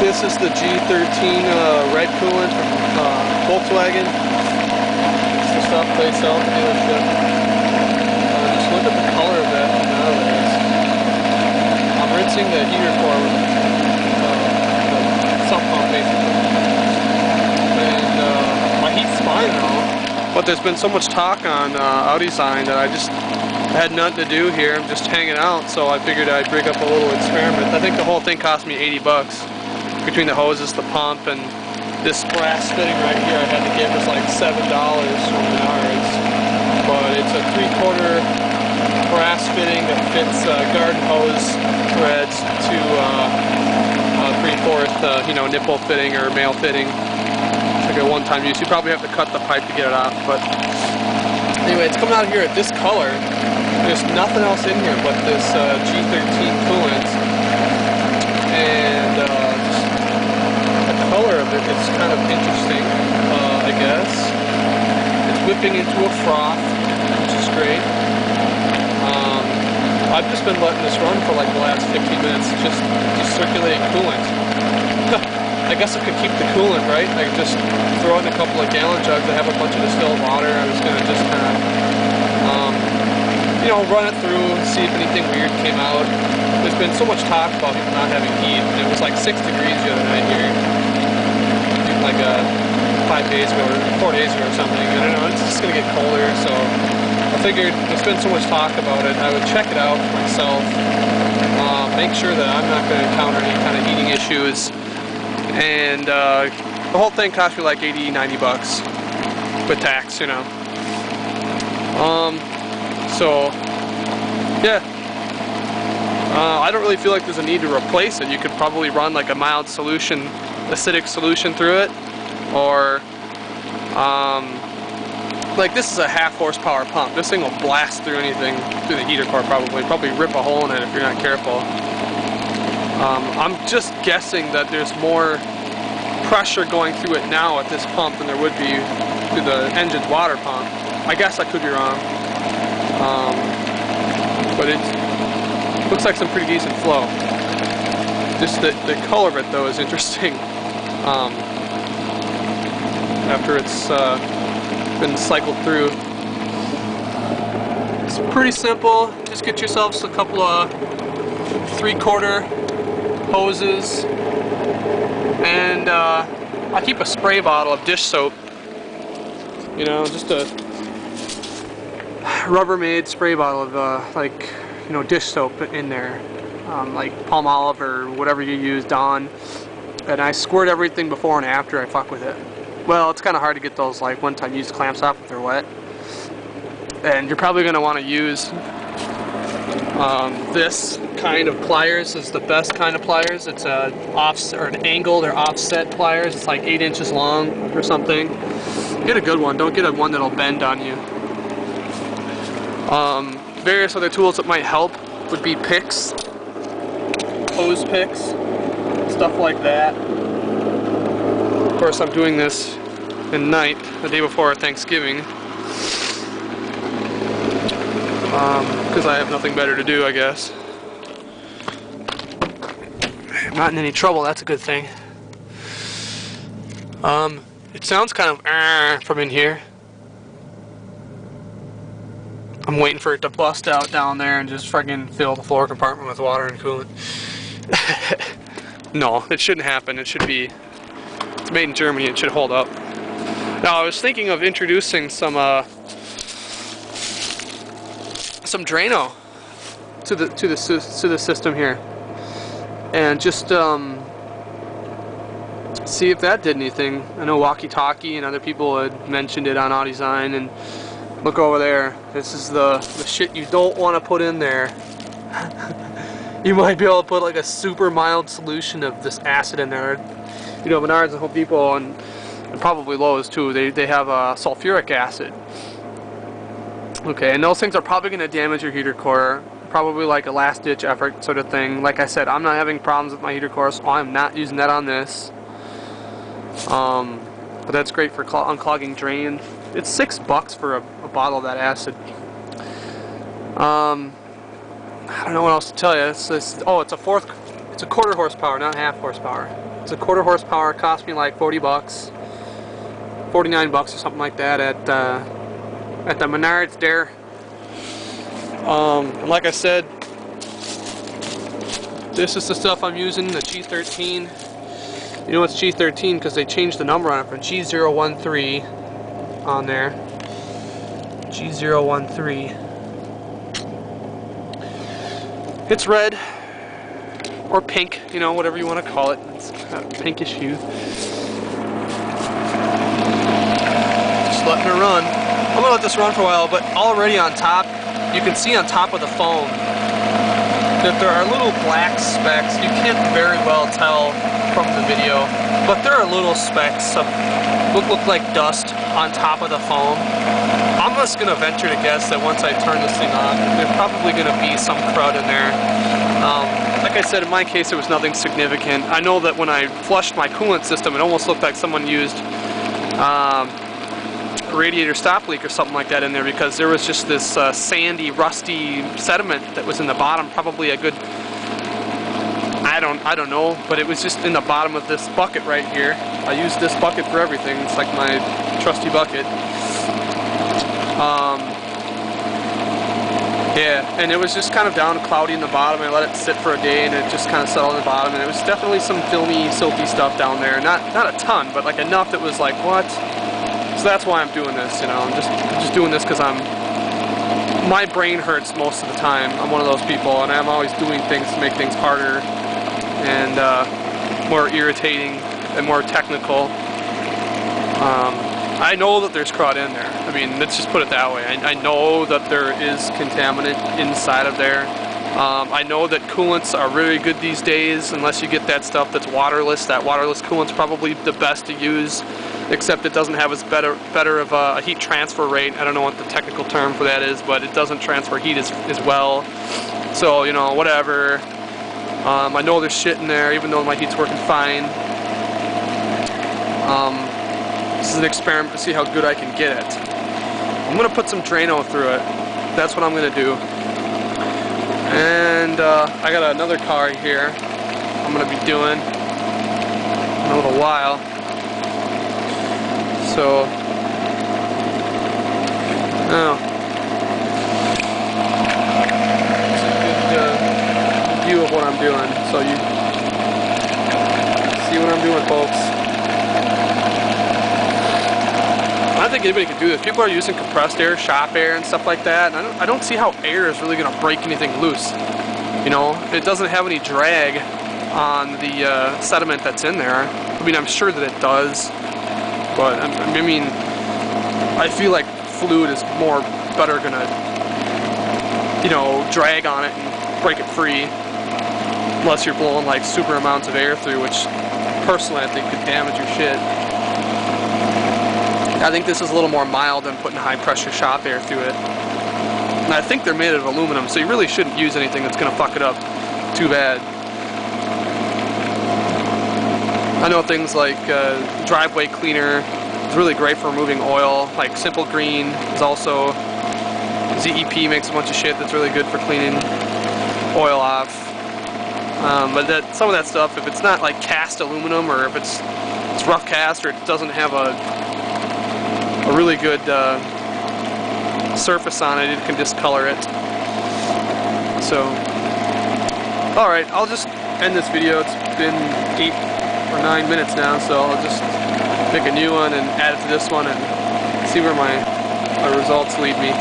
This is the G13 red coolant from Volkswagen. It's the stuff they sell at the dealership. Just look at the color of that nowadays. I'm rinsing the heater core with the sump pump basically. And my heat's fine now. But there's been so much talk on Audizine that I just had nothing to do here. I'm just hanging out, so I figured I'd rig up a little experiment. I think the whole thing cost me 80 bucks. Between the hoses, the pump, and this brass fitting right here I had to get was like $7 from Menards. But it's a 3/4 brass fitting that fits garden hose threads to 3/4 nipple fitting or male fitting. It's like a one-time use. You probably have to cut the pipe to get it off, but anyway, it's coming out here at this color. There's nothing else in here but this G13 coolant, and the color of it, it's kind of interesting, I guess. It's whipping into a froth, which is great. I've just been letting this run for like the last 15 minutes, just circulating coolant. I guess I could keep the coolant, right? I could just throw in a couple of gallon jugs that have a bunch of distilled water. I was going to just kind of run it through, see if anything weird came out. There's been so much talk about people not having heat. It was like 6 degrees the other night here, like 5 days ago or 4 days ago or something. I don't know, it's just gonna get colder, so I figured there's been so much talk about it, I would check it out for myself, make sure that I'm not gonna encounter any kind of heating issues, and the whole thing cost me like 80, 90 bucks with tax, So, yeah. I don't really feel like there's a need to replace it. You could probably run like a mild solution, acidic solution through it, or like this is a 1/2 horsepower pump. This thing will blast through anything, through the heater core probably rip a hole in it if you're not careful. I'm just guessing that there's more pressure going through it now at this pump than there would be through the engine's water pump. I guess I could be wrong. But it looks like some pretty decent flow. Just the color of it though is interesting. After it's been cycled through. It's pretty simple. Just get yourselves a couple of 3/4 hoses, and I keep a spray bottle of dish soap. Just a Rubbermaid spray bottle of dish soap in there, like Palmolive or whatever you use, Dawn, and I squirt everything before and after I fuck with it. Well, it's kind of hard to get those like one-time use clamps off if they're wet, and you're probably going to want to use this kind of pliers. Is the best kind of pliers. It's a offset or an angled or offset pliers. It's like 8 inches long or something. Get a good one. Don't get a one that'll bend on you. Various other tools that might help would be picks, hose picks, stuff like that. Of course, I'm doing this at night, the day before Thanksgiving, because I have nothing better to do, I guess. I'm not in any trouble, that's a good thing. It sounds kind of from in here. I'm waiting for it to bust out down there and just fucking fill the floor compartment with water and coolant. No, it shouldn't happen. It should be, it's made in Germany, it should hold up. Now I was thinking of introducing some Drano to the system here, and just see if that did anything. I know Walkie Talkie and other people had mentioned it on Audizine, and look over there. This is the shit you don't want to put in there. You might be able to put like a super mild solution of this acid in there. Menards and Home Depot and probably Lowe's too, they have sulfuric acid. Okay, and those things are probably going to damage your heater core. Probably like a last ditch effort sort of thing. Like I said, I'm not having problems with my heater core, so I'm not using that on this. But that's great for unclogging drains. It's $6 for a bottle of that acid. I don't know what else to tell you. It's a 1/4 horsepower, not 1/2 horsepower. It's a quarter horsepower. It cost me like 40 bucks, 49 bucks or something like that at the Menards there. And like I said, this is the stuff I'm using, the G13. You know it's G13 because they changed the number on it from G013 on there. G013. It's red or pink, you know, whatever you want to call it. It's got a pinkish hue. Just letting it run. I'm gonna let this run for a while, but already on top, you can see on top of the foam that there are little black specks. You can't very well tell from the video, but there are little specks of look like dust on top of the foam. I'm just gonna venture to guess that once I turn this thing on, there's probably gonna be some crud in there. Like I said, in my case, it was nothing significant. I know that when I flushed my coolant system, it almost looked like someone used a radiator stop leak or something like that in there, because there was just this sandy, rusty sediment that was in the bottom, probably a good, I don't know, but it was just in the bottom of this bucket right here. I use this bucket for everything. It's like my trusty bucket. Yeah, and it was just kind of down cloudy in the bottom. I let it sit for a day and it just kind of settled in the bottom, and it was definitely some filmy, silty stuff down there. Not a ton, but like enough that was like, what? So that's why I'm doing this, you know. I'm just doing this because my brain hurts most of the time. I'm one of those people, and I'm always doing things to make things harder and more irritating and more technical. I know that there's crud in there. I mean, let's just put it that way. I know that there is contaminant inside of there. I know that coolants are really good these days, unless you get that stuff that's waterless. That waterless coolant's probably the best to use, except it doesn't have as better of a heat transfer rate. I don't know what the technical term for that is, but it doesn't transfer heat as well. So, you know, whatever. I know there's shit in there, even though my heat's working fine. This is an experiment to see how good I can get it. I'm going to put some Drano through it. That's what I'm going to do. And I got another car here I'm going to be doing in a little while. So, oh. It's a good view of what I'm doing. So you see what I'm doing, folks. I don't think anybody can do this. People are using compressed air, shop air, and stuff like that. And I don't see how air is really going to break anything loose. You know, it doesn't have any drag on the sediment that's in there. I mean, I'm sure that it does, but I mean, I feel like fluid is better going to, you know, drag on it and break it free, unless you're blowing like super amounts of air through, which personally I think could damage your shit. I think this is a little more mild than putting high pressure shop air through it. And I think they're made of aluminum, so you really shouldn't use anything that's going to fuck it up too bad. I know things like driveway cleaner is really great for removing oil, like Simple Green is also, ZEP makes a bunch of shit that's really good for cleaning oil off. But some of that stuff, if it's not like cast aluminum, or if it's rough cast, or it doesn't have a really good surface on it, it can discolor it. So, alright, I'll just end this video. It's been 8 or 9 minutes now, so I'll just make a new one and add it to this one and see where my results lead me.